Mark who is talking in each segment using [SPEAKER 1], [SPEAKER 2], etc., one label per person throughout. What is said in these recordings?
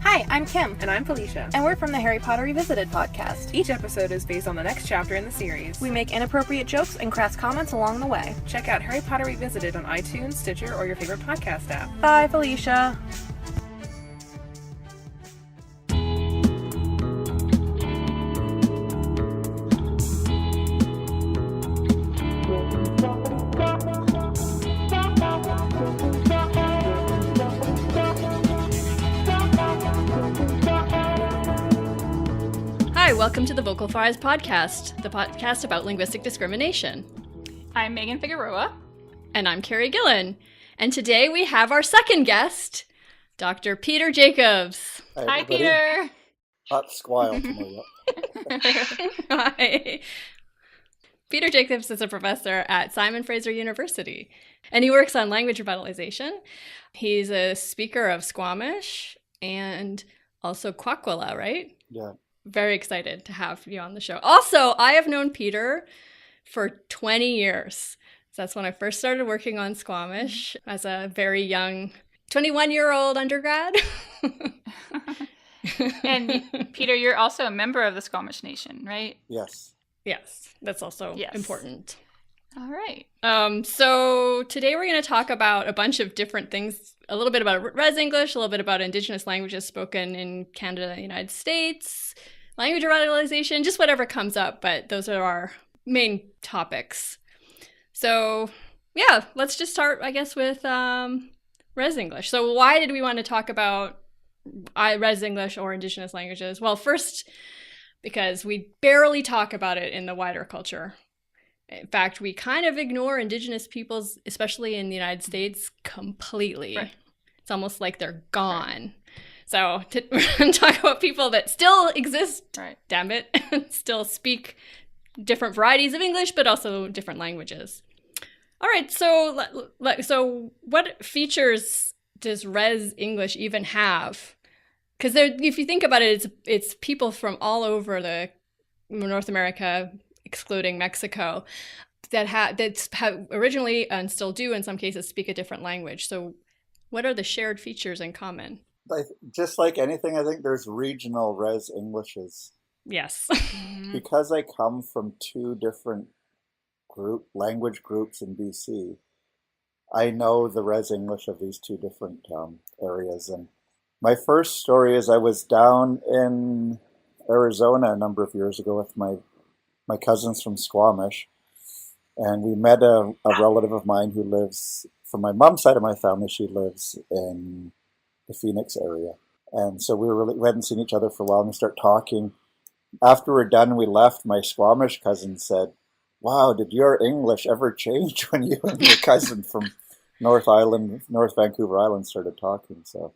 [SPEAKER 1] Hi, I'm Kim.
[SPEAKER 2] And I'm Felicia.
[SPEAKER 1] And we're from the Harry Potter Revisited podcast.
[SPEAKER 2] Each episode is based on the next chapter in the series.
[SPEAKER 1] We make inappropriate jokes and crass comments along the way.
[SPEAKER 2] Check out Harry Potter Revisited on iTunes, Stitcher, or your favorite podcast app.
[SPEAKER 1] Bye, Felicia.
[SPEAKER 3] Hi, welcome to the Vocal Fries podcast, the podcast about linguistic discrimination.
[SPEAKER 4] I'm Megan Figueroa.
[SPEAKER 3] And I'm Carrie Gillen. And today we have our second guest, Dr. Peter Jacobs.
[SPEAKER 4] Hi, Peter.
[SPEAKER 5] Hot squile to me.
[SPEAKER 3] Hi. Peter Jacobs is a professor at Simon Fraser University, and he works on language revitalization. He's a speaker of Squamish and also Kwakwala, right?
[SPEAKER 5] Yeah.
[SPEAKER 3] Very excited to have you on the show. Also, I have known Peter for 20 years. So that's when I first started working on Squamish as a very young 21-year-old undergrad.
[SPEAKER 4] And Peter, you're also a member of the Squamish Nation, right?
[SPEAKER 5] Yes.
[SPEAKER 3] Yes, that's also important.
[SPEAKER 4] All right.
[SPEAKER 3] So today we're going to talk about a bunch of different things, a little bit about Rez English, a little bit about indigenous languages spoken in Canada and the United States, language revitalization, just whatever comes up, but those are our main topics. So yeah, let's just start, I guess, with Rez English. So why did we want to talk about Rez English or indigenous languages? Well, first, because we barely talk about it in the wider culture. In fact, we kind of ignore indigenous peoples, especially in the United States, completely. Right. It's almost like they're gone. So we're going to talk about people that still exist, damn it, still speak different varieties of English, but also different languages. All right, so what features does Rez English even have? Because if you think about it, it's people from all over the North America, excluding Mexico, that have originally and still do in some cases speak a different language. So what are the shared features in common?
[SPEAKER 5] Just like anything, I think there's regional Rez Englishes.
[SPEAKER 3] Yes.
[SPEAKER 5] Because I come from two different language groups in BC, I know the Rez English of these two different areas. And my first story is I was down in Arizona a number of years ago with my cousins from Squamish, and we met a relative of mine who lives, from my mom's side of my family, she lives in the Phoenix area. And so we hadn't seen each other for a while, and we start talking. After we're done and we left, my Squamish cousin said, "Wow, did your English ever change when you and your cousin from North Vancouver Island started talking?" So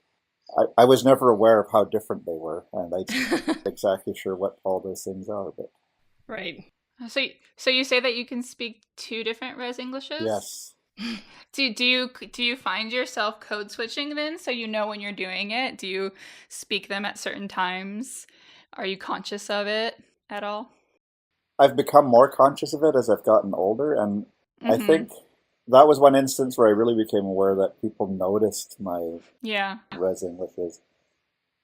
[SPEAKER 5] I was never aware of how different they were, and I'm not exactly sure what all those things are. But
[SPEAKER 3] right.
[SPEAKER 4] So you say that you can speak two different Rez Englishes?
[SPEAKER 5] Yes.
[SPEAKER 4] Do you find yourself code switching then, so you know when you're doing it? Do you speak them at certain times? Are you conscious of it at all?
[SPEAKER 5] I've become more conscious of it as I've gotten older, and I think that was one instance where I really became aware that people noticed my Rez Englishes.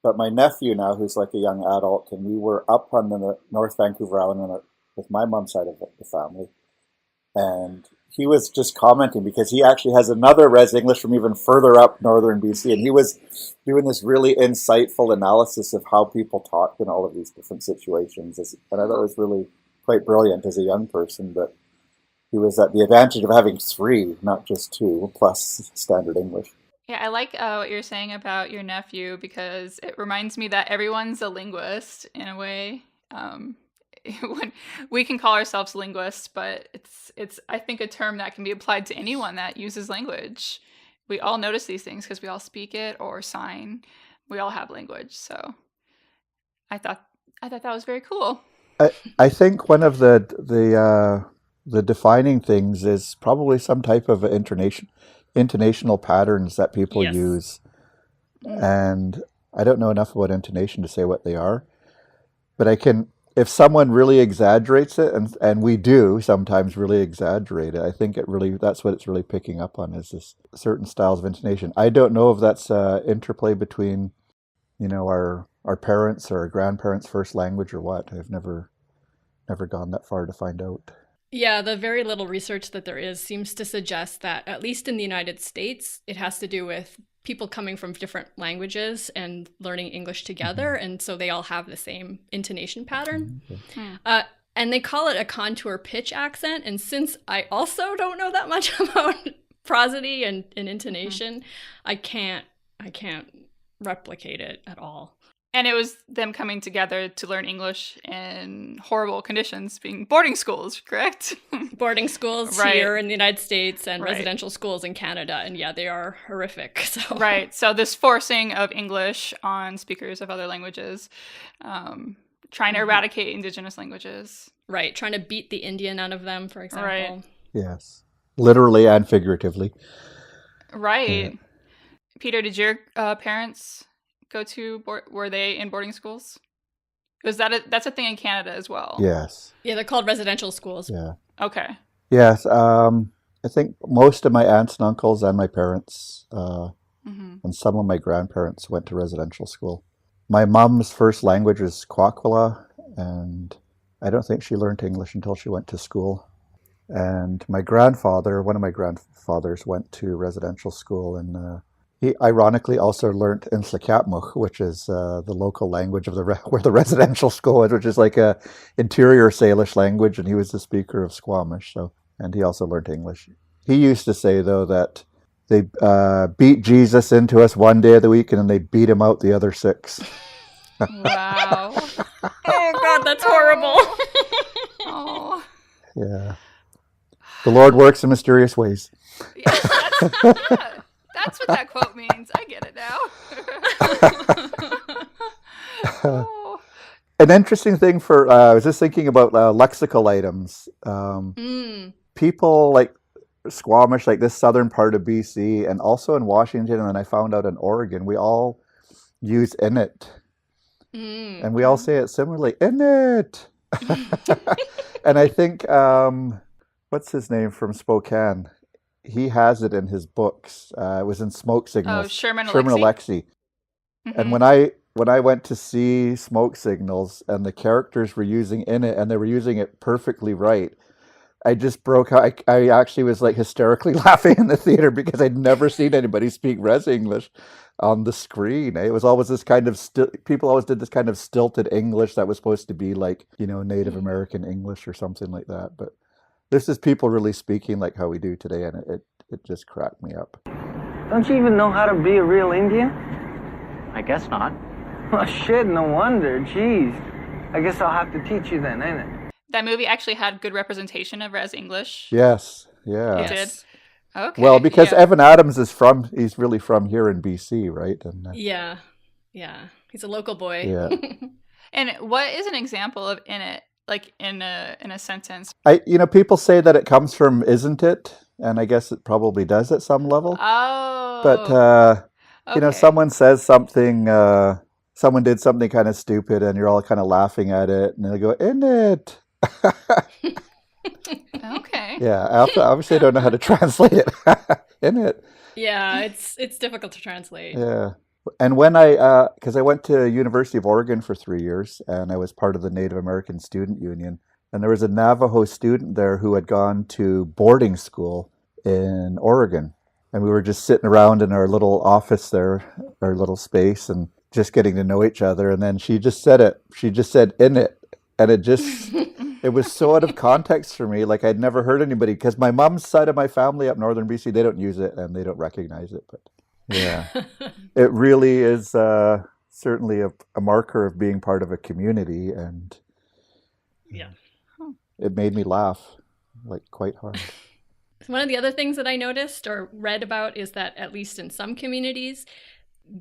[SPEAKER 5] But my nephew now, who's like a young adult, and we were up on the North Vancouver Island with my mom's side of the family, and he was just commenting because he actually has another Rez English from even further up northern BC, and he was doing this really insightful analysis of how people talk in all of these different situations, and I thought it was really quite brilliant as a young person. But he was at the advantage of having three, not just two, plus standard English.
[SPEAKER 4] Yeah, I like what you're saying about your nephew, because it reminds me that everyone's a linguist in a way. When we can call ourselves linguists, but it's I think a term that can be applied to anyone that uses language. We all notice these things because we all speak it or sign. We all have language, so I thought that was very cool.
[SPEAKER 5] I think one of the defining things is probably some type of intonational patterns that people use, and I don't know enough about intonation to say what they are, but I can. If someone really exaggerates it, and we do sometimes really exaggerate it, I think that's what it's really picking up on, is this certain styles of intonation. I don't know if that's interplay between our parents or our grandparents' first language or what. I've never gone that far to find out.
[SPEAKER 3] Yeah, the very little research that there is seems to suggest that, at least in the United States, it has to do with people coming from different languages and learning English together. And so they all have the same intonation pattern. And they call it a contour pitch accent. And since I also don't know that much about prosody and intonation, I can't replicate it at all.
[SPEAKER 4] And it was them coming together to learn English in horrible conditions, being boarding schools, correct?
[SPEAKER 3] Boarding schools
[SPEAKER 4] Right.
[SPEAKER 3] here in the United States and
[SPEAKER 4] Right.
[SPEAKER 3] residential schools in Canada. And yeah, they are horrific. So
[SPEAKER 4] Right. So this forcing of English on speakers of other languages, trying to eradicate indigenous languages.
[SPEAKER 3] Right. Trying to beat the Indian out of them, for example.
[SPEAKER 4] Right.
[SPEAKER 5] Yes, literally and figuratively.
[SPEAKER 4] Right. Peter, did your parents go to were they in boarding schools? Was that's a thing in Canada as well?
[SPEAKER 5] Yes.
[SPEAKER 3] Yeah, they're called residential schools.
[SPEAKER 5] Yeah.
[SPEAKER 4] Okay.
[SPEAKER 5] Yes. I think most of my aunts and uncles and my parents and some of my grandparents went to residential school. My mom's first language was Kwakwala, and I don't think she learned English until she went to school. And my grandfather, one of my grandfathers, went to residential school, and he ironically also learned Inslakatmuk, which is the local language of where the residential school is, which is like a interior Salish language, and he was the speaker of Squamish. And he also learned English. He used to say, though, that they beat Jesus into us one day of the week, and then they beat him out the other 6.
[SPEAKER 4] Wow.
[SPEAKER 3] Oh, God, that's horrible.
[SPEAKER 4] Oh.
[SPEAKER 5] Yeah. The Lord works in mysterious ways.
[SPEAKER 4] Yeah, that's what that quote means. I get it now. Oh.
[SPEAKER 5] An interesting thing I was just thinking about lexical items. People like Squamish, like this southern part of BC, and also in Washington, and then I found out in Oregon, we all use in it. And we all say it similarly, in it. And I think, what's his name from Spokane? He has it in his books. It was in Smoke Signals.
[SPEAKER 4] Oh, Sherman
[SPEAKER 5] Alexie. And when I went to see Smoke Signals and the characters were using in it and they were using it perfectly right, I just broke out. I actually was like hysterically laughing in the theater because I'd never seen anybody speak Rez English on the screen. It was always this kind of people always did this kind of stilted English that was supposed to be like, Native American English or something like that. But this is people really speaking like how we do today, and it just cracked me up.
[SPEAKER 6] Don't you even know how to be a real Indian?
[SPEAKER 7] I guess not.
[SPEAKER 6] Oh, shit, no wonder. Jeez. I guess I'll have to teach you then, ain't it?
[SPEAKER 4] That movie actually had good representation of Rez English.
[SPEAKER 5] Yes, yeah.
[SPEAKER 4] It did? Okay.
[SPEAKER 5] Well, because Evan Adams he's really from here in BC, right? And
[SPEAKER 3] Yeah. He's a local boy.
[SPEAKER 5] Yeah.
[SPEAKER 4] And what is an example of in it, like in a sentence?
[SPEAKER 5] People say that it comes from isn't it? And I guess it probably does at some level.
[SPEAKER 4] Oh.
[SPEAKER 5] But,
[SPEAKER 4] okay.
[SPEAKER 5] someone says something, someone did something kind of stupid and you're all kind of laughing at it and they go, in it.
[SPEAKER 4] Okay.
[SPEAKER 5] Yeah, obviously I don't know how to translate it. In it.
[SPEAKER 3] Yeah, it's difficult to translate.
[SPEAKER 5] Yeah. And when because I went to University of Oregon for 3 years and I was part of the Native American Student Union, and there was a Navajo student there who had gone to boarding school in Oregon. And we were just sitting around in our little office there, our little space, and just getting to know each other. And then she just said it. She just said in it. And it was so out of context for me. Like I'd never heard anybody, because my mom's side of my family up northern BC, they don't use it and they don't recognize it. But yeah, it really is certainly a marker of being part of a community. And
[SPEAKER 3] Yeah.
[SPEAKER 5] it made me laugh like quite hard.
[SPEAKER 3] One of the other things that I noticed or read about is that, at least in some communities,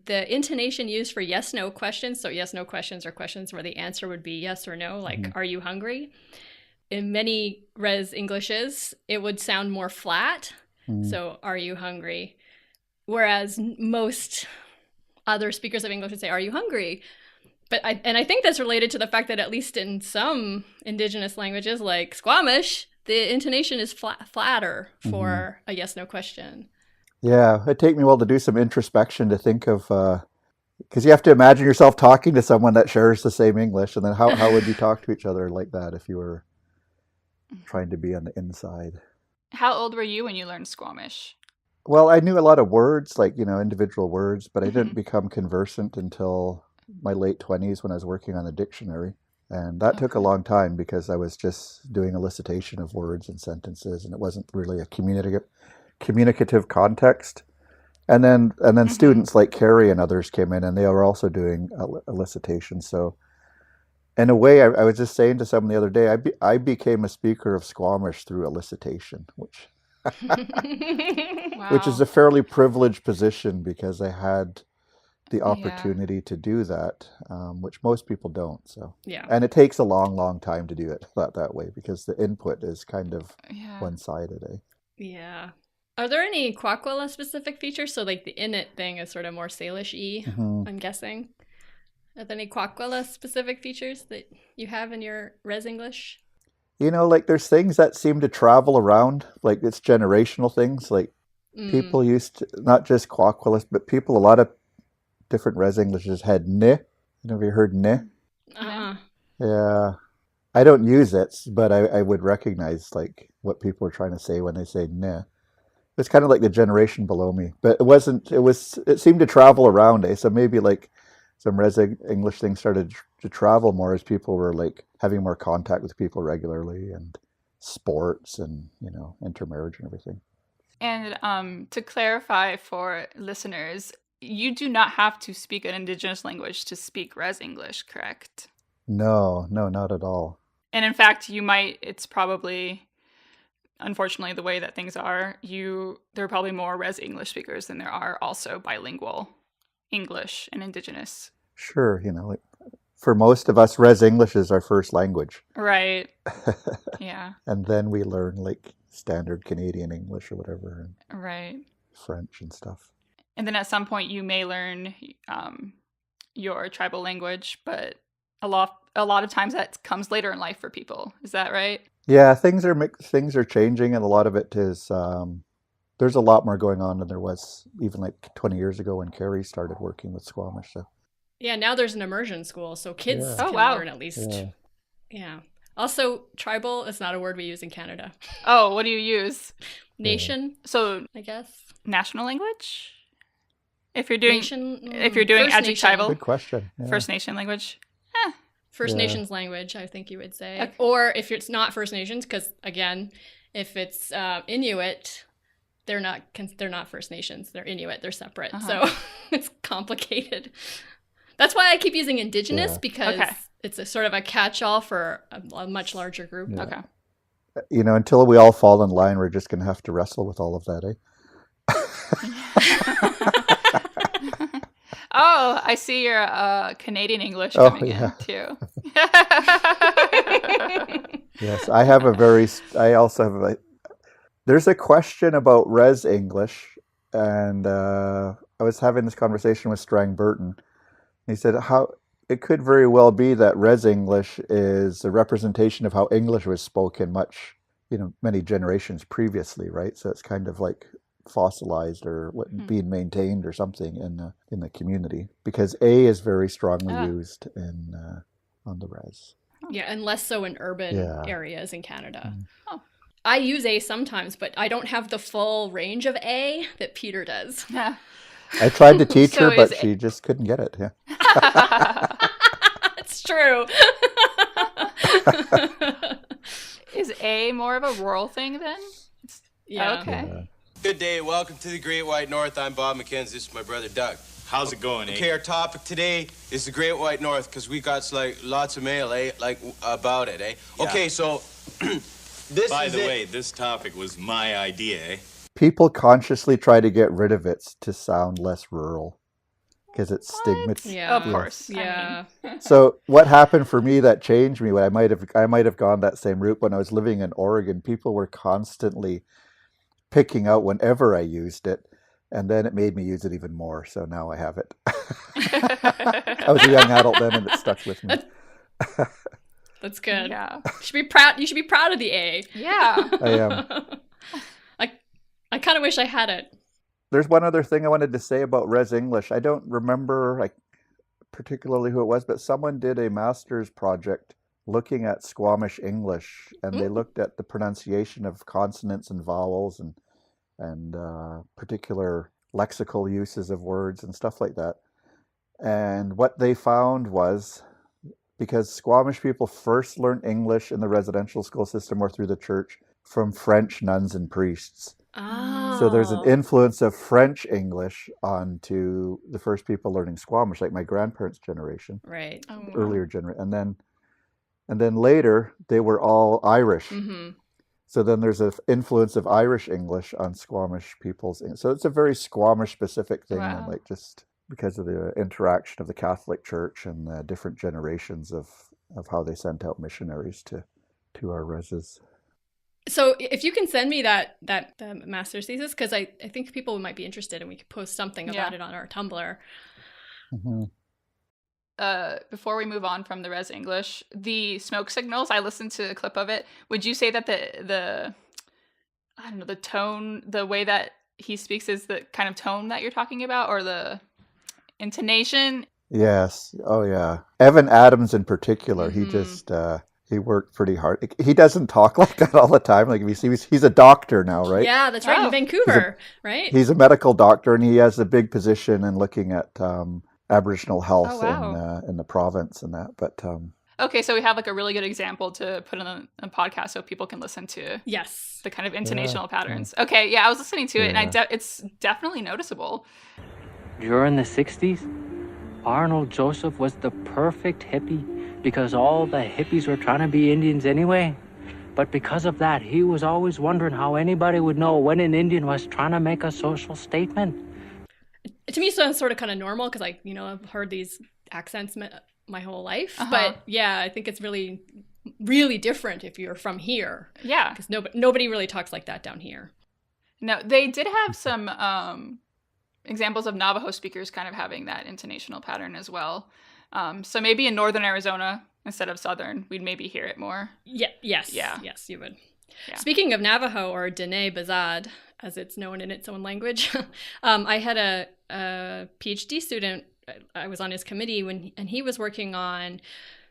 [SPEAKER 3] the intonation used for yes/no questions, so yes/no questions are questions where the answer would be yes or no, like, are you hungry? In many Rez Englishes, it would sound more flat, so are you hungry? Whereas most other speakers of English would say, are you hungry? But I think that's related to the fact that, at least in some indigenous languages like Squamish, the intonation is flatter for a yes/no question.
[SPEAKER 5] Yeah, it'd take me a while to do some introspection to think of, Because you have to imagine yourself talking to someone that shares the same English, and then how would you talk to each other like that if you were trying to be on the inside?
[SPEAKER 4] How old were you when you learned Squamish?
[SPEAKER 5] Well, I knew a lot of words, like, individual words, but I
[SPEAKER 4] Mhm.
[SPEAKER 5] didn't become conversant until my late 20s when I was working on a dictionary. And that took a
[SPEAKER 4] Okay.
[SPEAKER 5] long time because I was just doing elicitation of words and sentences, and it wasn't really a communicative context. And then
[SPEAKER 4] Mhm.
[SPEAKER 5] students like Carrie and others came in, and they were also doing elicitation. So in a way, I was just saying to someone the other day, I became a speaker of Squamish through elicitation, which is
[SPEAKER 4] Wow.
[SPEAKER 5] a fairly privileged position because I had the
[SPEAKER 4] Yeah.
[SPEAKER 5] opportunity to do that, which most people don't. So,
[SPEAKER 3] Yeah.
[SPEAKER 5] and it takes a long, long time to do it that way because the input is kind of
[SPEAKER 4] Yeah.
[SPEAKER 5] one-sided.
[SPEAKER 3] Yeah. Are there any Kwakwala specific features? So like the init thing is sort of more Salish-y,
[SPEAKER 5] Mhm.
[SPEAKER 3] I'm guessing. Are there any Kwakwala specific features that you have in your Rez English?
[SPEAKER 5] Like there's things that seem to travel around, like it's generational things. Like people used to, not just Kwakwalis, but a lot of different Res Englishes had ne. Have you heard ne?
[SPEAKER 3] Uh-uh.
[SPEAKER 5] Yeah. I don't use it, but I would recognize like what people are trying to say when they say ne. It's kind of like the generation below me, but it seemed to travel around, eh? So maybe like some Res English things started to travel more as people were like having more contact with people regularly and sports and, intermarriage and everything.
[SPEAKER 4] And to clarify for listeners, you do not have to speak an indigenous language to speak Res English, correct?
[SPEAKER 5] No, not at all.
[SPEAKER 4] And in fact, it's probably, unfortunately, the way that things are, there are probably more Res English speakers than there are also bilingual English and indigenous.
[SPEAKER 5] Sure, like for most of us, Res English is our first language.
[SPEAKER 4] Right. Yeah.
[SPEAKER 5] And then we learn like standard Canadian English or whatever, and
[SPEAKER 4] Right.
[SPEAKER 5] French and stuff.
[SPEAKER 4] And then at some point you may learn your tribal language, but a lot of times that comes later in life for people. Is that right?
[SPEAKER 5] Yeah, things are changing, and a lot of it is there's a lot more going on than there was even like 20 years ago when Carrie started working with Squamish. So
[SPEAKER 3] Yeah, now there's an immersion school, so kids
[SPEAKER 5] Yeah.
[SPEAKER 4] Oh,
[SPEAKER 3] can
[SPEAKER 4] wow.
[SPEAKER 3] learn at least.
[SPEAKER 5] yeah.
[SPEAKER 3] Yeah. Also, tribal is not a word we use in Canada.
[SPEAKER 4] Oh, what do you use?
[SPEAKER 3] Nation,
[SPEAKER 4] So
[SPEAKER 3] I guess.
[SPEAKER 4] national language? If you're doing
[SPEAKER 3] Nation.
[SPEAKER 4] First adjectival
[SPEAKER 5] Good question. Yeah.
[SPEAKER 4] First Nation language.
[SPEAKER 3] First
[SPEAKER 5] Yeah.
[SPEAKER 3] Nations language, I think you would say.
[SPEAKER 4] Okay.
[SPEAKER 3] Or if it's not First Nations, because again, if it's Inuit, they're not First Nations. They're Inuit. They're separate.
[SPEAKER 4] Uh-huh.
[SPEAKER 3] So it's complicated. That's why I keep using indigenous
[SPEAKER 5] Yeah.
[SPEAKER 3] because
[SPEAKER 4] Okay.
[SPEAKER 3] it's a sort of a catch-all for a much larger group.
[SPEAKER 5] Yeah.
[SPEAKER 4] Okay.
[SPEAKER 5] Until we all fall in line, we're just going to have to wrestle with all of that, eh?
[SPEAKER 4] Oh, I see your Canadian English
[SPEAKER 5] Oh,
[SPEAKER 4] coming
[SPEAKER 5] yeah.
[SPEAKER 4] in too.
[SPEAKER 5] Yes, I also have there's a question about Res English, and I was having this conversation with Strang Burton. He said how it could very well be that Res English is a representation of how English was spoken many generations previously, right? So it's kind of like fossilized or being maintained or something in the community, because A is very strongly used on the Res.
[SPEAKER 3] Yeah, and less so in urban
[SPEAKER 5] Yeah.
[SPEAKER 3] areas in Canada.
[SPEAKER 4] Oh.
[SPEAKER 3] I use A sometimes, but I don't have the full range of A that Peter does.
[SPEAKER 4] Yeah.
[SPEAKER 5] I tried to teach
[SPEAKER 4] So
[SPEAKER 5] her, but
[SPEAKER 4] is
[SPEAKER 5] she just couldn't get it. Yeah.
[SPEAKER 3] It's true.
[SPEAKER 4] Is A more of a rural thing then?
[SPEAKER 3] Yeah.
[SPEAKER 4] Okay.
[SPEAKER 5] Yeah.
[SPEAKER 8] Good day. Welcome to the Great White North. I'm Bob McKenzie. This is my brother Doug.
[SPEAKER 9] How's it going,
[SPEAKER 8] Okay, our topic today is the Great White North because we got like lots of mail, about it, eh?
[SPEAKER 9] Yeah.
[SPEAKER 8] Okay, so
[SPEAKER 9] By the way, this topic was my idea, eh?
[SPEAKER 5] People consciously try to get rid of it to sound less rural because it's stigmatized.
[SPEAKER 3] Yeah.
[SPEAKER 4] Of course. I
[SPEAKER 3] Yeah.
[SPEAKER 5] So what happened for me that changed me? When I might have gone that same route when I was living in Oregon. People were constantly picking out whenever I used it, and then it made me use it even more. So now I have it. I was a young adult then, and it stuck with me.
[SPEAKER 3] That's good.
[SPEAKER 4] Yeah.
[SPEAKER 3] You should be proud. You should be proud of the A.
[SPEAKER 4] Yeah.
[SPEAKER 5] I am.
[SPEAKER 3] I kind of wish I had it.
[SPEAKER 5] There's one other thing I wanted to say about Res English. I don't remember. particularly who it was, but someone did a master's project looking at Squamish English, and they looked at the pronunciation of consonants and vowels and particular lexical uses of words and stuff like that. And what they found was, because Squamish people first learned English in the residential school system or through the church from French nuns and priests.
[SPEAKER 3] Oh.
[SPEAKER 5] So there's an influence of French English onto the first people learning Squamish, like my grandparents' generation,
[SPEAKER 3] Right.
[SPEAKER 5] earlier generation, and then later they were all Irish.
[SPEAKER 3] Mm-hmm.
[SPEAKER 5] So then there's an influence of Irish English on Squamish people's. So it's a very Squamish specific thing, and like just because of the interaction of the Catholic Church and the different generations of how they sent out missionaries to our reses.
[SPEAKER 3] So if you can send me that master's thesis, because I think people might be interested, and we could post something about it on our Tumblr.
[SPEAKER 5] Mm-hmm.
[SPEAKER 4] Before we move on from the Rez English, the smoke signals, I listened to a clip of it. Would you say that the I don't know, the tone, the way that he speaks is the kind of tone that you're talking about, or the intonation?
[SPEAKER 5] Yes. Oh, yeah. Evan Adams in particular, he just, he worked pretty hard. He doesn't talk like that all the time. Like, if you see, he's a doctor now, right?
[SPEAKER 3] Yeah, that's right, in Vancouver, right?
[SPEAKER 5] He's a medical doctor, and he has a big position in looking at Aboriginal health in the province and that. But
[SPEAKER 4] okay, so we have like a really good example to put in a podcast so people can listen to.
[SPEAKER 3] Yes.
[SPEAKER 4] The kind of intonational patterns. Okay, yeah, I was listening to it, and it's definitely noticeable.
[SPEAKER 7] During the 60s, Arnold Joseph was the perfect hippie because all the hippies were trying to be Indians anyway. But because of that, he was always wondering how anybody would know when an Indian was trying to make a social statement.
[SPEAKER 3] To me, it sounds sort of kind of normal because, like, you know, I've heard these accents my whole life. But yeah, I think it's really, really different if you're from here.
[SPEAKER 4] Yeah.
[SPEAKER 3] Because nobody really talks like that down here.
[SPEAKER 4] No, they did have some examples of Navajo speakers kind of having that intonational pattern as well. So maybe in northern Arizona instead of southern, we'd maybe hear it more.
[SPEAKER 3] Yes, you would. Yeah. Speaking of Navajo, or Dene Bazad, as it's known in its own language, I had a PhD student. I was on his committee and he was working on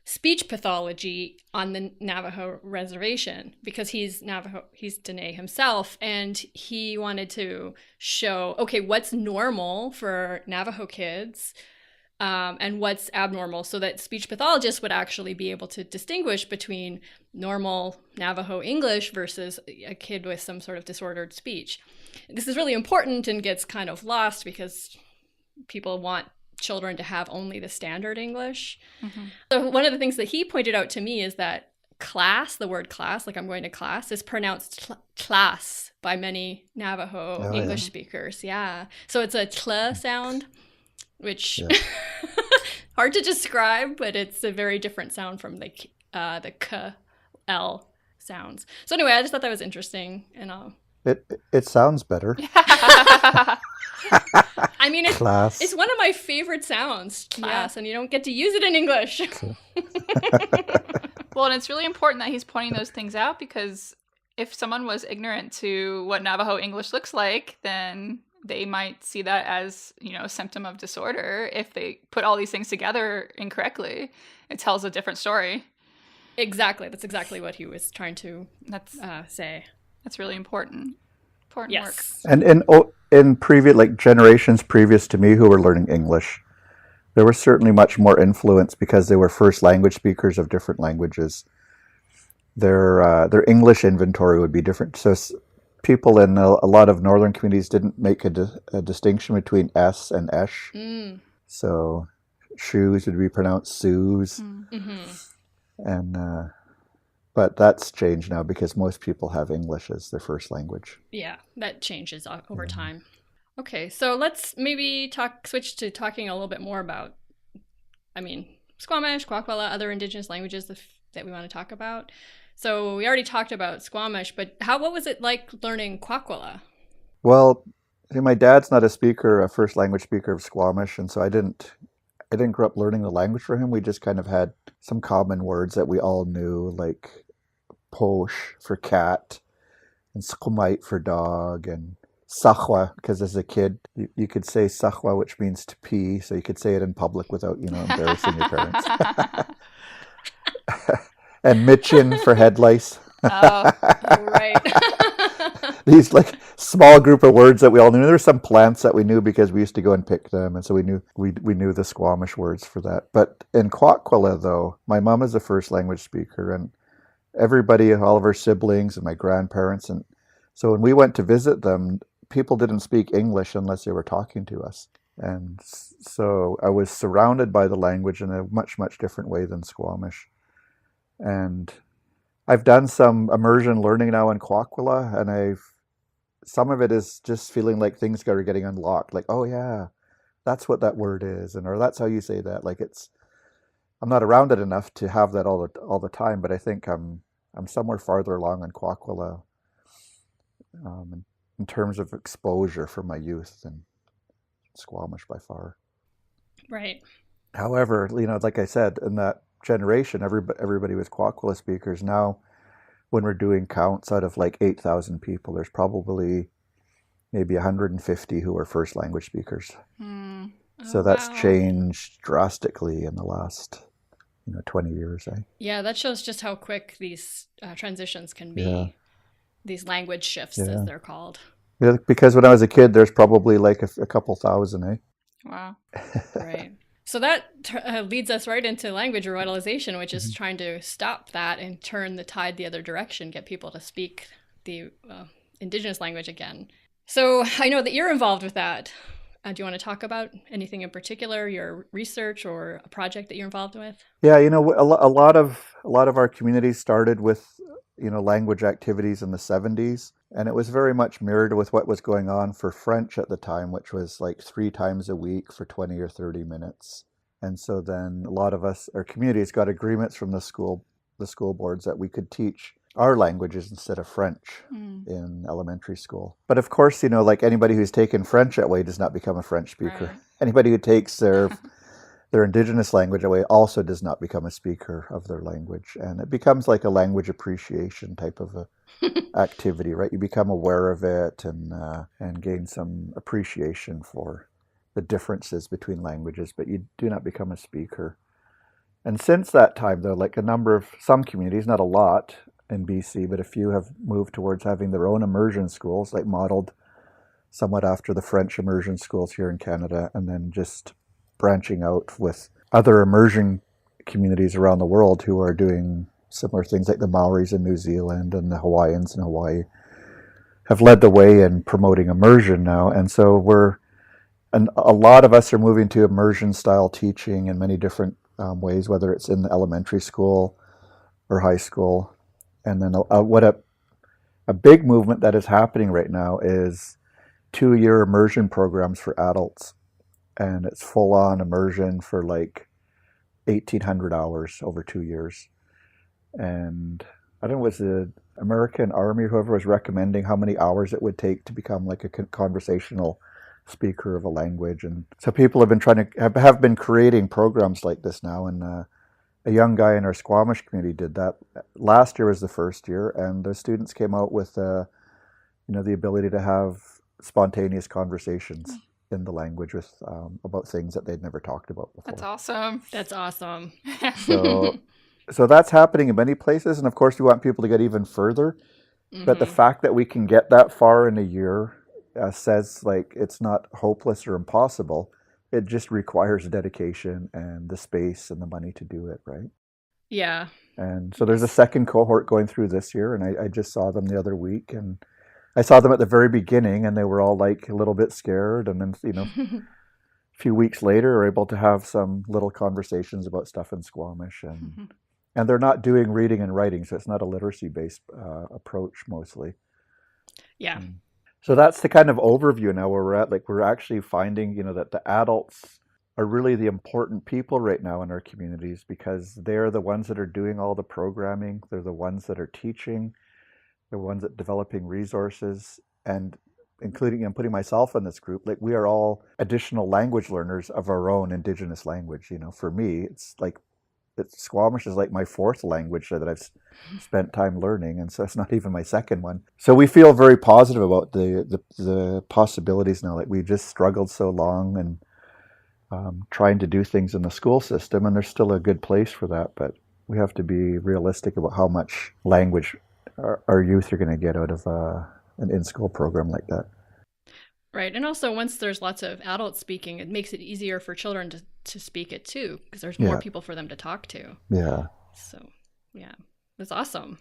[SPEAKER 3] speech pathology on the Navajo reservation because he's Dene himself, and he wanted to show, okay, what's normal for Navajo kids and what's abnormal, so that speech pathologists would actually be able to distinguish between normal Navajo English versus a kid with some sort of disordered speech. This is really important and gets kind of lost because people want children to have only the standard English. Mm-hmm. So one of the things that he pointed out to me is that class, the word class, like I'm going to class, is pronounced class by many Navajo English speakers. Yeah. So it's a tl sound, which hard to describe, but it's a very different sound from the k, l sounds. So anyway, I just thought that was interesting, and
[SPEAKER 5] it sounds better.
[SPEAKER 3] I mean, it's one of my favorite sounds, class, and you don't get to use it in English.
[SPEAKER 4] Well, and it's really important that he's pointing those things out, because if someone was ignorant to what Navajo English looks like, then they might see that as, you know, a symptom of disorder. If they put all these things together incorrectly, it tells a different story.
[SPEAKER 3] Exactly. That's exactly what he was trying to say.
[SPEAKER 4] That's really important. Important work.
[SPEAKER 5] And in previous, like generations previous to me who were learning English, there was certainly much more influence because they were first language speakers of different languages. Their English inventory would be different. So people in a lot of northern communities didn't make a distinction between S and esh. So shoes would be pronounced shoes. And but that's changed now because most people have English as their first language.
[SPEAKER 3] Yeah, that changes over time. Okay, so let's maybe switch to talking a little bit more about, Squamish, Kwakwala, other indigenous languages that we want to talk about. So we already talked about Squamish, but what was it like learning Kwakwala?
[SPEAKER 5] Well, my dad's not a first language speaker of Squamish, and so I didn't grow up learning the language for him. We just kind of had some common words that we all knew, like posh for cat, and skumite for dog, and Sahwa, because as a kid, you could say Sahwa, which means to pee, so you could say it in public without, embarrassing your parents. And Michin for head lice.
[SPEAKER 4] Oh,
[SPEAKER 3] right.
[SPEAKER 5] These like small group of words that we all knew. There's some plants that we knew because we used to go and pick them, and so we knew the Squamish words for that. But in Kwakwala, though, my mom is a first language speaker, and everybody, all of her siblings and my grandparents, and so when we went to visit them, people didn't speak English unless they were talking to us, and so I was surrounded by the language in a much, much different way than Squamish. And I've done some immersion learning now in Kwakwala, and some of it is just feeling like things are getting unlocked. Like, oh yeah, that's what that word is, or that's how you say that. Like I'm not around it enough to have that all the time, but I think I'm somewhere farther along in Kwakwala in terms of exposure from my youth than Squamish by far.
[SPEAKER 3] Right.
[SPEAKER 5] However, like I said, in that generation, everybody was Kwakwala speakers. Now, when we're doing counts out of like 8,000 people, there's probably maybe 150 who are first language speakers. So that's changed drastically in the last 20 years.
[SPEAKER 3] Yeah, that shows just how quick these transitions can be.
[SPEAKER 5] Yeah.
[SPEAKER 3] These language shifts, as they're called.
[SPEAKER 5] Yeah, because when I was a kid, there's probably like a couple thousand,
[SPEAKER 4] wow.
[SPEAKER 3] Right. So that leads us right into language revitalization, which is trying to stop that and turn the tide the other direction, get people to speak the indigenous language again. So I know that you're involved with that. Do you want to talk about anything in particular, your research or a project that you're involved with?
[SPEAKER 5] Yeah, a lot of our communities started with language activities in the 70s, and it was very much mirrored with what was going on for French at the time, which was like 3 times a week for 20 or 30 minutes. And so then a lot of our communities got agreements from the school boards that we could teach our languages instead of French in elementary school. But of course, like anybody who's taken French that way does not become a French speaker.
[SPEAKER 4] Right.
[SPEAKER 5] Anybody who takes their indigenous language that way also does not become a speaker of their language. And it becomes like a language appreciation type of a activity, right? You become aware of it and gain some appreciation for the differences between languages, but you do not become a speaker. And since that time, though, like some communities, not a lot in BC, but a few have moved towards having their own immersion schools, like modeled somewhat after the French immersion schools here in Canada, and then just branching out with other immersion communities around the world who are doing similar things, like the Maoris in New Zealand and the Hawaiians in Hawaii have led the way in promoting immersion now. And so a lot of us are moving to immersion style teaching in many different ways, whether it's in the elementary school or high school. And then a big movement that is happening right now is 2-year immersion programs for adults. And it's full-on immersion for like 1,800 hours over 2 years. And I don't know, was the American Army or whoever was recommending how many hours it would take to become like a conversational speaker of a language. And so people have been have been creating programs like this now. And a young guy in our Squamish community did that. Last year was the first year, and the students came out with the ability to have spontaneous conversations in the language with about things that they'd never talked about before.
[SPEAKER 4] That's awesome.
[SPEAKER 3] That's awesome.
[SPEAKER 5] So that's happening in many places, and of course we want people to get even further. But the fact that we can get that far in a year says like it's not hopeless or impossible. It just requires dedication and the space and the money to do it, right?
[SPEAKER 3] Yeah.
[SPEAKER 5] And so there's a second cohort going through this year, and I just saw them the other week, and I saw them at the very beginning, and they were all like a little bit scared, and then a few weeks later, are able to have some little conversations about stuff in Squamish, and they're not doing reading and writing, so it's not a literacy-based approach mostly.
[SPEAKER 3] Yeah.
[SPEAKER 5] So that's the kind of overview now where we're at. Like we're actually finding, that the adults are really the important people right now in our communities, because they're the ones that are doing all the programming. They're the ones that are teaching. They're the ones that are developing resources, and including and putting myself in this group. Like we are all additional language learners of our own indigenous language. For me, Squamish is like my fourth language that I've spent time learning, and so it's not even my second one. So we feel very positive about the possibilities now. Like we just struggled so long and trying to do things in the school system, and there's still a good place for that, but we have to be realistic about how much language our youth are going to get out of an in-school program like that.
[SPEAKER 3] Right. And also, once there's lots of adults speaking, it makes it easier for children to speak it too, because there's more people for them to talk to.
[SPEAKER 5] Yeah.
[SPEAKER 3] So, yeah, that's awesome.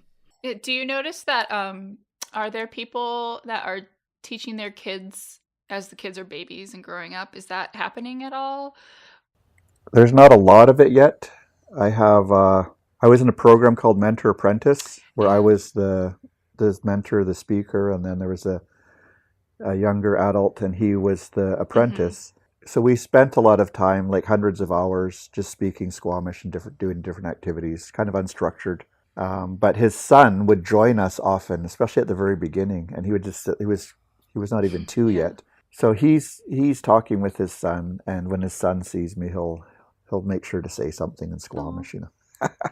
[SPEAKER 4] Do you notice that are there people that are teaching their kids as the kids are babies and growing up? Is that happening at all?
[SPEAKER 5] There's not a lot of it yet. I was in a program called Mentor Apprentice, where I was the mentor, the speaker, and then there was a younger adult, and he was the apprentice. So we spent a lot of time, like hundreds of hours, just speaking Squamish and doing different activities, kind of unstructured. But his son would join us often, especially at the very beginning, and he would just he was not even 2 yet. So he's talking with his son, and when his son sees me, he'll make sure to say something in Squamish, you know.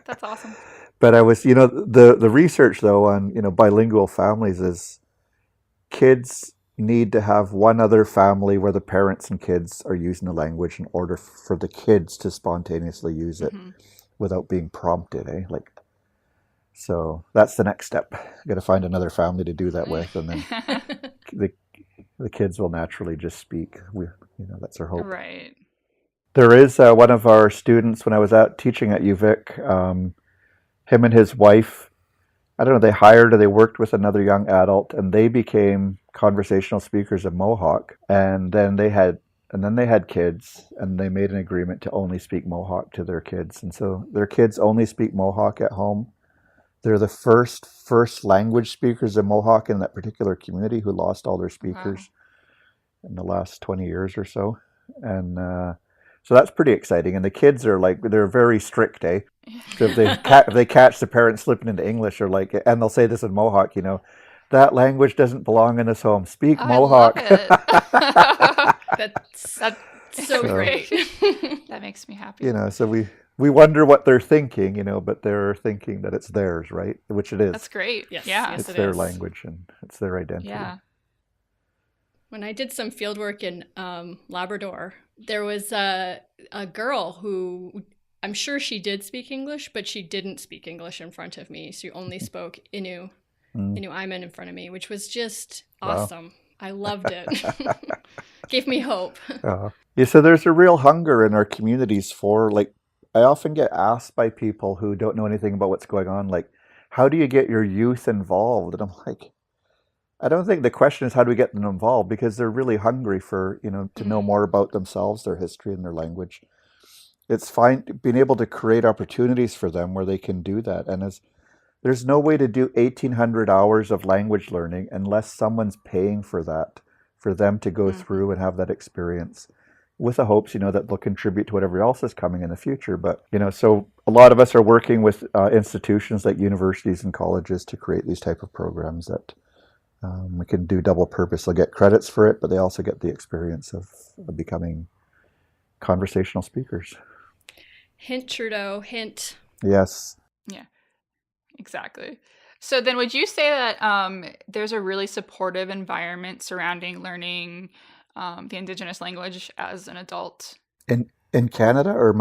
[SPEAKER 4] That's awesome.
[SPEAKER 5] But I was, the research though on, bilingual families is kids need to have one other family where the parents and kids are using the language in order for the kids to spontaneously use it without being prompted, So that's the next step. Got to find another family to do that with, and then the kids will naturally just speak. That's our hope.
[SPEAKER 4] Right.
[SPEAKER 5] There is one of our students when I was out teaching at UVic. Him and his wife, I don't know, they hired or they worked with another young adult, and they became conversational speakers of Mohawk. And then they had kids, and they made an agreement to only speak Mohawk to their kids. And so their kids only speak Mohawk at home. They're the first language speakers of Mohawk in that particular community who lost all their speakers in the last 20 years or so. And so that's pretty exciting. And the kids are they're very strict, So if they catch the parents slipping into English, or and they'll say this in Mohawk, that language doesn't belong in this home. Speak Mohawk.
[SPEAKER 4] I love it. That's so great. That makes me happy.
[SPEAKER 5] So we wonder what they're thinking, but they're thinking that it's theirs, right? Which it is.
[SPEAKER 4] That's great.
[SPEAKER 3] Yes.
[SPEAKER 4] Yeah.
[SPEAKER 3] Yes,
[SPEAKER 5] it's their language and it's their identity.
[SPEAKER 4] Yeah.
[SPEAKER 3] When I did some field work in Labrador, there was a girl who, I'm sure she did speak English, but she didn't speak English in front of me. She only spoke Inuiman in front of me, which was just awesome. Wow. I loved it. Gave me hope.
[SPEAKER 5] So there's a real hunger in our communities for, I often get asked by people who don't know anything about what's going on, how do you get your youth involved? And I'm like, I don't think the question is how do we get them involved, because they're really hungry for, to know more about themselves, their history, and their language. It's fine being able to create opportunities for them where they can do that. And there's no way to do 1,800 hours of language learning unless someone's paying for that, for them to go through and have that experience, with the hopes, that they'll contribute to whatever else is coming in the future. But, so a lot of us are working with institutions like universities and colleges to create these type of programs that we can do double purpose. They'll get credits for it, but they also get the experience of becoming conversational speakers.
[SPEAKER 3] Hint, Trudeau, hint.
[SPEAKER 5] Yes.
[SPEAKER 4] Yeah, exactly. So then would you say that there's a really supportive environment surrounding learning the Indigenous language as an adult?
[SPEAKER 5] In Canada, or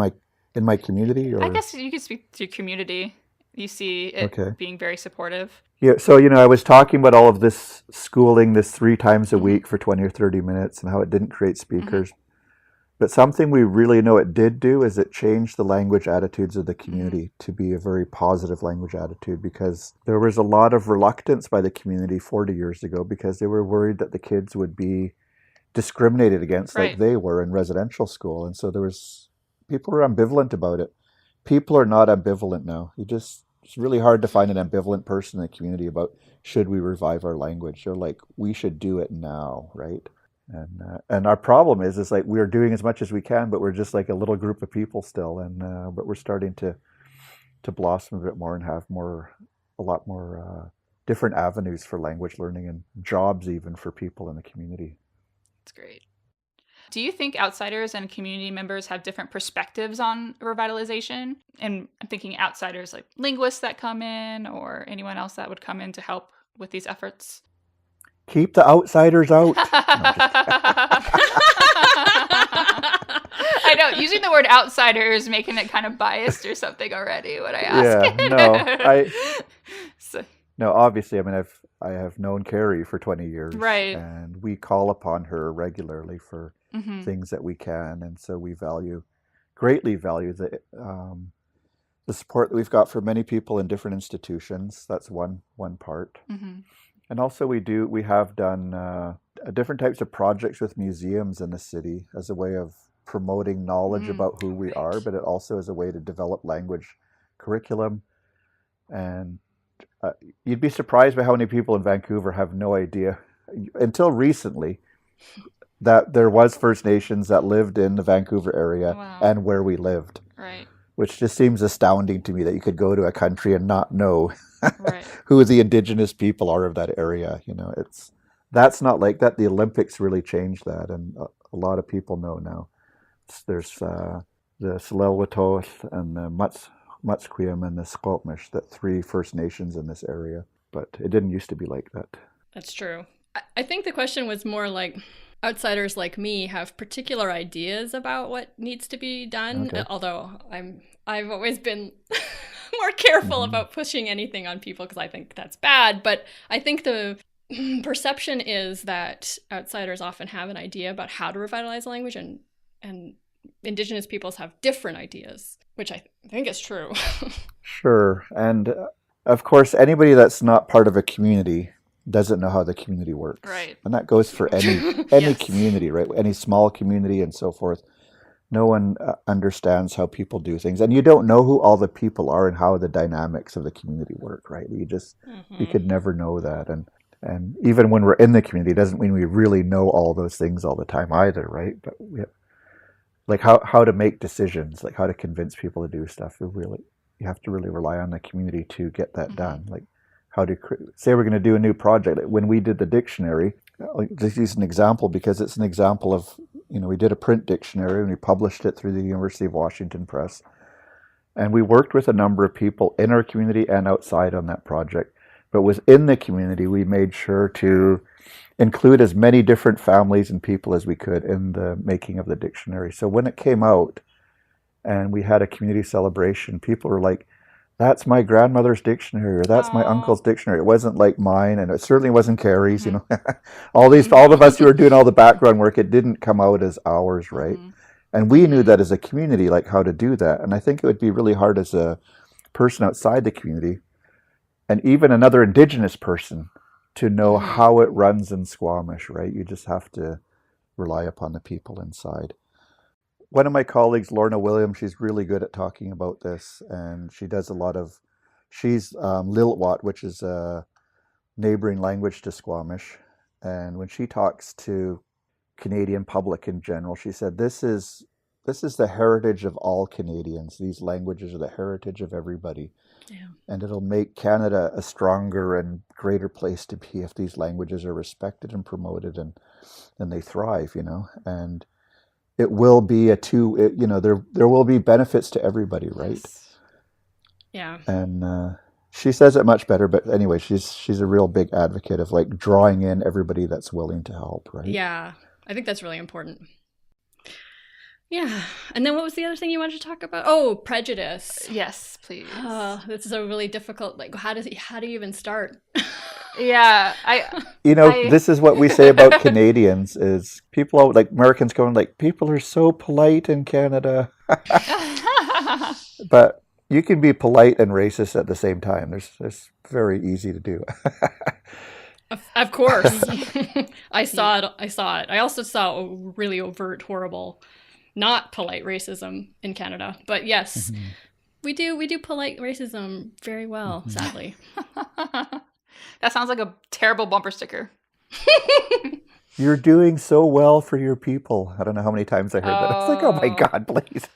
[SPEAKER 5] in my community? Or?
[SPEAKER 4] I guess you could speak to your community. You see it being very supportive.
[SPEAKER 5] Yeah, so, I was talking about all of this schooling, this 3 times a week for 20 or 30 minutes, and how it didn't create speakers. But something we really know it did do is it changed the language attitudes of the community to be a very positive language attitude, because there was a lot of reluctance by the community 40 years ago because they were worried that the kids would be discriminated against like they were in residential school. And so people were ambivalent about it. People are not ambivalent now. It's really hard to find an ambivalent person in the community about should we revive our language. They're like, we should do it now, right? And our problem is we're doing as much as we can, but we're just like a little group of people still. But we're starting to blossom a bit more and have a lot more different avenues for language learning and jobs even for people in the community.
[SPEAKER 4] That's great. Do you think outsiders and community members have different perspectives on revitalization? And I'm thinking outsiders like linguists that come in or anyone else that would come in to help with these efforts.
[SPEAKER 5] Keep the outsiders out. No,
[SPEAKER 4] I know, using the word outsider is making it kind of biased or something already when I ask.
[SPEAKER 5] No, obviously, I mean, I have known Carrie for 20 years.
[SPEAKER 4] Right.
[SPEAKER 5] And we call upon her regularly for
[SPEAKER 4] Mm-hmm.
[SPEAKER 5] things that we can. And so we greatly value the support that we've got for many people in different institutions. That's one part.
[SPEAKER 4] Mm-hmm.
[SPEAKER 5] And also we have done different types of projects with museums in the city as a way of promoting knowledge about who we are, but it also is a way to develop language curriculum. And you'd be surprised by how many people in Vancouver have no idea, until recently, that there was First Nations that lived in the Vancouver area and where we lived.
[SPEAKER 4] Right.
[SPEAKER 5] Which just seems astounding to me that you could go to a country and not know who the indigenous people are of that area. You know, that's not like that. The Olympics really changed that, and a lot of people know now. There's the Tsleil-Waututh and the Musqueam and the Squamish, the 3 First Nations in this area. But it didn't used to be like that.
[SPEAKER 3] That's true. I think the question was more like, outsiders like me have particular ideas about what needs to be done, although I've always been more careful about pushing anything on people because I think that's bad. But I think the perception is that outsiders often have an idea about how to revitalize language, and Indigenous peoples have different ideas, which I think is true.
[SPEAKER 5] Sure. And of course, anybody that's not part of a community doesn't know how the community works.
[SPEAKER 4] Right.
[SPEAKER 5] And that goes for any community, right? Any small community and so forth. No one understands how people do things. And you don't know who all the people are and how the dynamics of the community work, right? You could never know that. And even when we're in the community, it doesn't mean we really know all those things all the time either, right? But like how to make decisions, like how to convince people to do stuff. You have to really rely on the community to get that done. Like, how to say we're going to do a new project. When we did the dictionary, this is an example because it's an example of, we did a print dictionary and we published it through the University of Washington Press. And we worked with a number of people in our community and outside on that project. But within the community, we made sure to include as many different families and people as we could in the making of the dictionary. So when it came out and we had a community celebration, people were like, that's my grandmother's dictionary, or that's my uncle's dictionary. It wasn't like mine, and it certainly wasn't Carrie's, all of us who were doing all the background work, it didn't come out as ours, right? And we knew that as a community, like how to do that. And I think it would be really hard as a person outside the community, and even another Indigenous person, to know how it runs in Squamish, right? You just have to rely upon the people inside. One of my colleagues, Lorna Williams, she's really good at talking about this, and she does she's Lil'wat, which is a neighboring language to Squamish. And when she talks to Canadian public in general, she said, this is the heritage of all Canadians. These languages are the heritage of everybody. Yeah. And it'll make Canada a stronger and greater place to be if these languages are respected and promoted and they thrive, and it will be there will be benefits to everybody, right?
[SPEAKER 3] Yes. Yeah.
[SPEAKER 5] And she says it much better, but anyway, she's a real big advocate of like drawing in everybody that's willing to help, right?
[SPEAKER 3] Yeah, I think that's really important. Yeah. And then what was the other thing you wanted to talk about? Oh, prejudice.
[SPEAKER 4] Yes, please.
[SPEAKER 3] This is a really difficult, how do you even start?
[SPEAKER 4] Yeah,
[SPEAKER 5] this is what we say about Canadians is people like Americans going like, people are so polite in Canada. But you can be polite and racist at the same time. It's very easy to do.
[SPEAKER 3] Of course. I saw it. I also saw a really overt, horrible, not polite racism in Canada. But yes, we do polite racism very well, sadly.
[SPEAKER 4] That sounds like a terrible bumper sticker.
[SPEAKER 5] You're doing so well for your people. I don't know how many times I heard that. It's like, oh my God, please.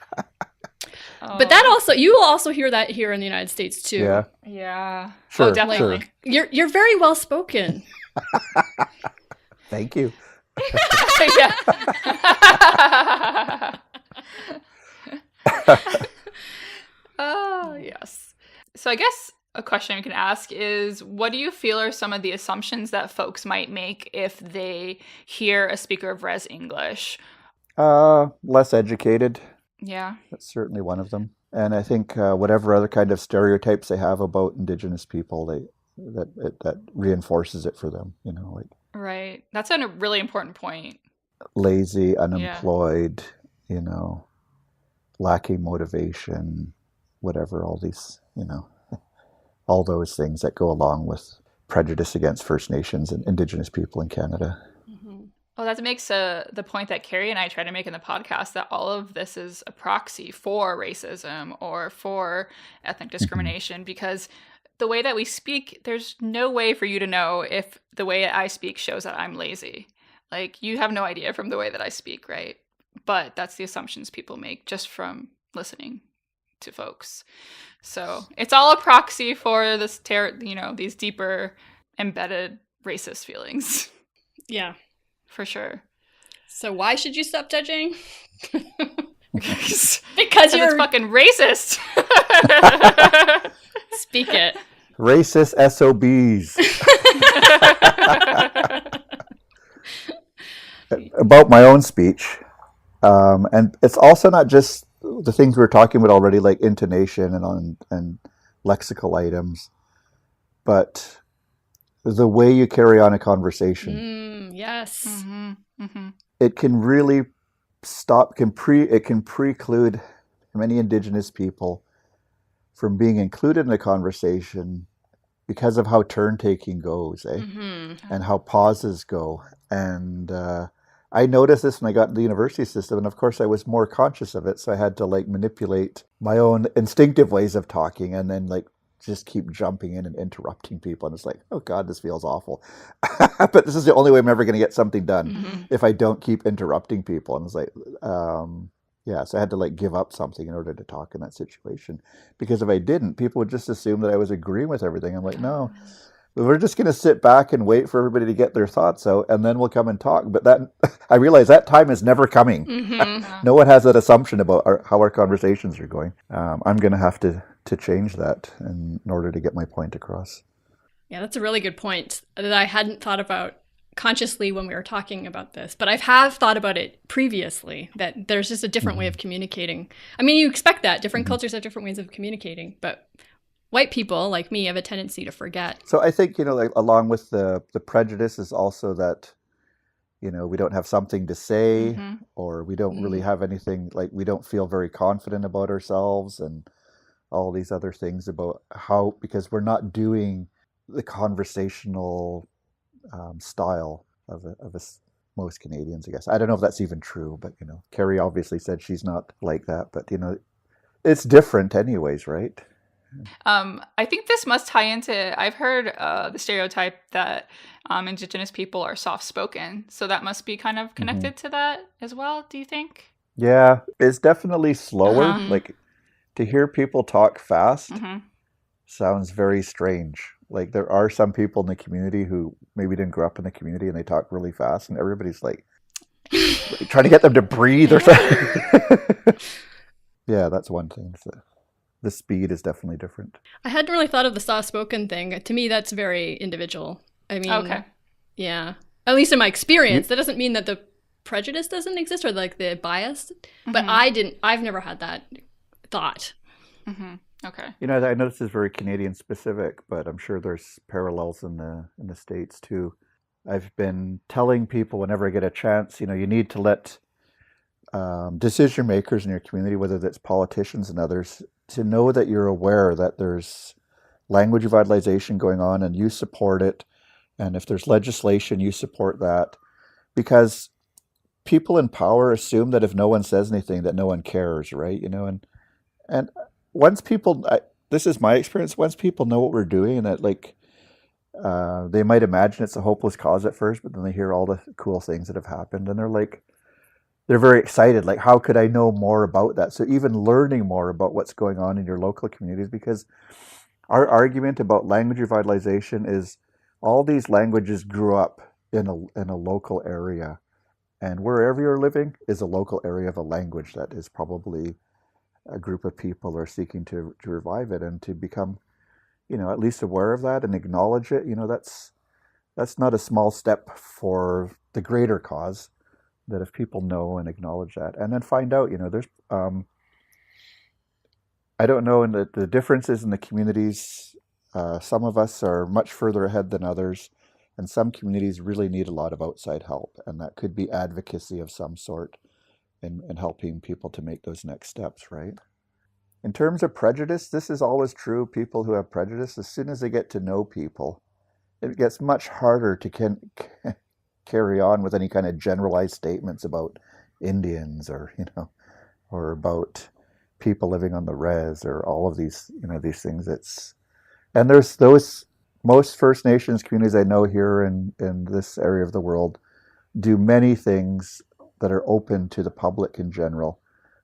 [SPEAKER 3] But that also, you will also hear that here in the United States too.
[SPEAKER 5] Yeah.
[SPEAKER 4] Yeah.
[SPEAKER 5] Sure,
[SPEAKER 4] definitely.
[SPEAKER 5] sure.
[SPEAKER 3] You're very well spoken.
[SPEAKER 5] Thank you.
[SPEAKER 4] Yeah. Oh, yes. So I guess a question we can ask is, what do you feel are some of the assumptions that folks might make if they hear a speaker of Rez English?
[SPEAKER 5] Less educated.
[SPEAKER 4] Yeah.
[SPEAKER 5] That's certainly one of them. And I think whatever other kind of stereotypes they have about Indigenous people, that reinforces it for them. Like
[SPEAKER 4] Right. That's a really important point.
[SPEAKER 5] lazy, unemployed, lacking motivation, whatever, all these, all those things that go along with prejudice against First Nations and Indigenous people in Canada.
[SPEAKER 4] Well, that makes the point that Carrie and I try to make in the podcast, that all of this is a proxy for racism or for ethnic discrimination, because the way that we speak, there's no way for you to know if the way I speak shows that I'm lazy. Like, you have no idea from the way that I speak, right? But that's the assumptions people make just from listening to folks. So it's all a proxy for this, these deeper embedded racist feelings.
[SPEAKER 3] Yeah.
[SPEAKER 4] For sure.
[SPEAKER 3] So why should you stop judging?
[SPEAKER 4] Because
[SPEAKER 3] you're
[SPEAKER 4] it's fucking racist.
[SPEAKER 3] Speak it.
[SPEAKER 5] Racist SOBs. About my own speech. And it's also not just the things we were talking about already, like intonation and lexical items, but the way you carry on a conversation.
[SPEAKER 3] Yes.
[SPEAKER 4] Mm-hmm. Mm-hmm.
[SPEAKER 5] It can really it can preclude many Indigenous people from being included in a conversation because of how turn-taking goes, and how pauses go. And I noticed this when I got into the university system, and of course I was more conscious of it, so I had to manipulate my own instinctive ways of talking, and then just keep jumping in and interrupting people. And it's like, oh God, this feels awful. But this is the only way I'm ever going to get something done, if I don't keep interrupting people. And it's like, so I had to give up something in order to talk in that situation. Because if I didn't, people would just assume that I was agreeing with everything. I'm like, no, we're just going to sit back and wait for everybody to get their thoughts out, and then we'll come and talk. But I realize that time is never coming. No one has that assumption about how our conversations are going. I'm going to have to change that in order to get my point across.
[SPEAKER 3] Yeah, that's a really good point that I hadn't thought about consciously when we were talking about this, but I have thought about it previously, that there's just a different way of communicating. I mean, you expect that. Different cultures have different ways of communicating, but white people like me have a tendency to forget.
[SPEAKER 5] So I think, along with the prejudice is also that, we don't have something to say, or we don't really have anything, we don't feel very confident about ourselves, and all these other things about because we're not doing the conversational style of most Canadians, I guess. I don't know if that's even true, but, Carrie obviously said she's not like that, but, it's different anyways, right?
[SPEAKER 4] I think this must tie into, I've heard the stereotype that Indigenous people are soft-spoken. So that must be kind of connected to that as well, do you think?
[SPEAKER 5] Yeah, it's definitely slower. To hear people talk fast sounds very strange. There are some people in the community who maybe didn't grow up in the community, and they talk really fast, and everybody's trying to get them to breathe or something. Yeah, that's one thing. So the speed is definitely different.
[SPEAKER 3] I hadn't really thought of the soft-spoken thing. To me, that's very individual. I mean, yeah. At least in my experience, that doesn't mean that the prejudice doesn't exist or the bias, but I've never had that thought.
[SPEAKER 4] Okay.
[SPEAKER 5] I know this is very Canadian specific, but I'm sure there's parallels in the States too. I've been telling people whenever I get a chance, you need to let decision makers in your community, whether that's politicians and others, to know that you're aware that there's language revitalization going on and you support it. And if there's legislation, you support that. Because people in power assume that if no one says anything, that no one cares, right? And once people, this is my experience, once people know what we're doing, and that they might imagine it's a hopeless cause at first, but then they hear all the cool things that have happened, and they're very excited. How could I know more about that? So even learning more about what's going on in your local communities, because our argument about language revitalization is all these languages grew up in a local area. And wherever you're living is a local area of a language that is probably a group of people are seeking to revive it and to become, at least aware of that and acknowledge it. That's not a small step for the greater cause, that if people know and acknowledge that and then find out, there's, I don't know, in the differences in the communities, some of us are much further ahead than others, and some communities really need a lot of outside help, and that could be advocacy of some sort in helping people to make those next steps, right? In terms of prejudice, this is always true. People who have prejudice, as soon as they get to know people, it gets much harder to carry on with any kind of generalized statements about Indians or, or about people living on the res or all of these, these things. And there's those, most First Nations communities I know here in this area of the world do many things that are open to the public in general,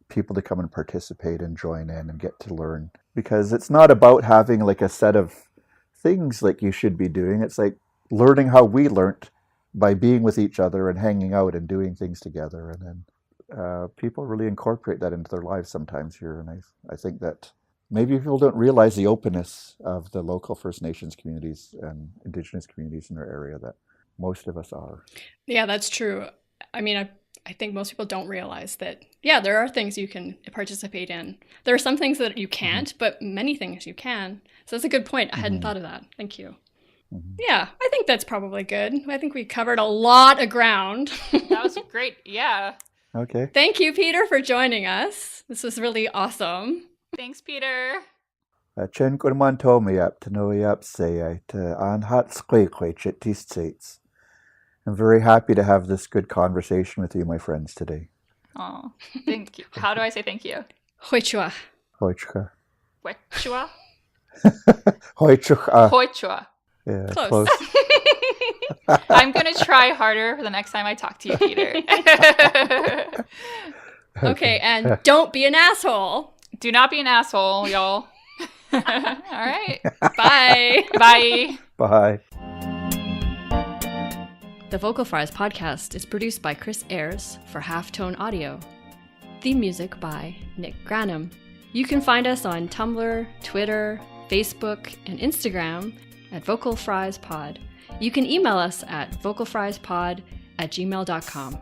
[SPEAKER 5] people to come and participate and join in and get to learn. Because it's not about having like a set of things like you should be doing. It's like learning how we learnt by being with each other and hanging out and doing things together. And then people really incorporate that into their lives sometimes here. And I think that maybe people don't realize the openness of the local First Nations communities and Indigenous communities in their area that most of us are.
[SPEAKER 3] Yeah, that's true. I mean, I think most people don't realize that, yeah, there are things you can participate in. There are some things that you can't, but many things you can. So that's a good point. I hadn't thought of that. Thank you. Yeah, I think that's probably good. I think we covered a lot of ground.
[SPEAKER 4] That was great. Yeah.
[SPEAKER 5] Okay.
[SPEAKER 3] Thank you, Peter, for joining us. This was really awesome.
[SPEAKER 4] Thanks, Peter.
[SPEAKER 5] Chen kurman tomi up to know up say to an hot squeak chit states. I'm very happy to have this good conversation with you, my friends, today.
[SPEAKER 4] Oh, thank you. How do I say thank you?
[SPEAKER 3] Hoichua.
[SPEAKER 5] Hoichua.
[SPEAKER 4] Wechua?
[SPEAKER 5] Hoichua.
[SPEAKER 4] Hoichua.
[SPEAKER 5] Yeah,
[SPEAKER 3] Close.
[SPEAKER 4] I'm going to try harder for the next time I talk to you, Peter.
[SPEAKER 3] Okay, and don't be an asshole.
[SPEAKER 4] Do not be an asshole, y'all. All right.
[SPEAKER 3] Bye.
[SPEAKER 4] Bye.
[SPEAKER 5] Bye.
[SPEAKER 3] The Vocal Fries podcast is produced by Chris Ayres for Halftone Audio. Theme music by Nick Granum. You can find us on Tumblr, Twitter, Facebook, and Instagram at Vocal Fries Pod. You can email us at vocalfriespod@gmail.com.